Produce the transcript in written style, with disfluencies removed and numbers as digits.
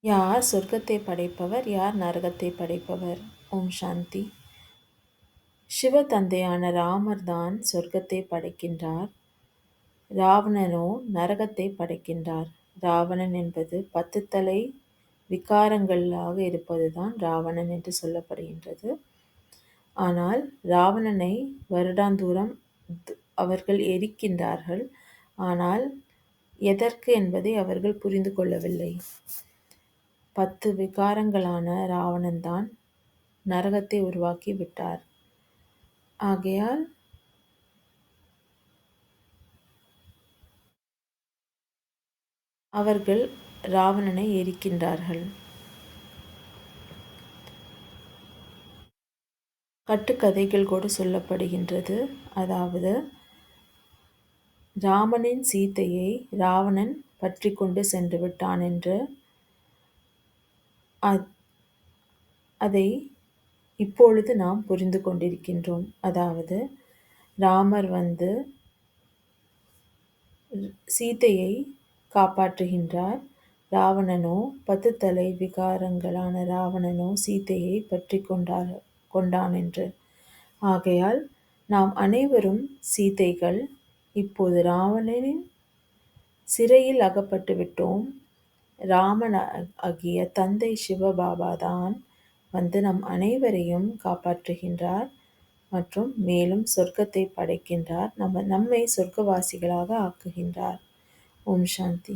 யார் சொர்க்கத்தை படைப்பவர், யார் நரகத்தை படைப்பவர்? ஓம் சாந்தி. சிவ தந்தையான ராமர் தான் சொர்க்கத்தை படைக்கின்றார். ராவணனோ நரகத்தை படைக்கின்றார். ராவணன் என்பது 10 தலை விகாரங்களாக இருப்பதுதான் ராவணன் என்று சொல்லப்படுகின்றது. ஆனால் ராவணனை வருடாந்தூரம் அவர்கள் எரிக்கின்றார்கள். ஆனால் எதற்கு என்பதை அவர்கள் புரிந்து கொள்ளவில்லை. 10 விகாரங்களான ராவணன்தான் நரகத்தை உருவாக்கி விட்டார். ஆகையால் அவர்கள் ராவணனை எரிக்கின்றார்கள். கட்டுக்கதைகள் கூட சொல்லப்படுகின்றது. அதாவது ராமனின் சீதையை ராவணன் பற்றி கொண்டு சென்று விட்டான் என்று. அதை இப்பொழுது நாம் புரிந்து கொண்டிருக்கின்றோம். அதாவது ராமர் சீதையை காப்பாற்றுகின்றார். ராவணனோ 10 தலை விகாரங்களான ராவணனோ சீதையை பற்றி கொண்டான் என்று. ஆகையால் நாம் அனைவரும் சீதைகள். இப்போது ராவணனின் சிறையில் அகப்பட்டு விட்டோம். ராமன் ஆகிய தந்தை சிவபாபா தான் நம் அனைவரையும் காப்பாற்றுகின்றார் மற்றும் மேலும் சொர்க்கத்தை படைக்கின்றார். நம்மை சொர்க்கவாசிகளாக ஆக்குகின்றார். ஓம் சாந்தி.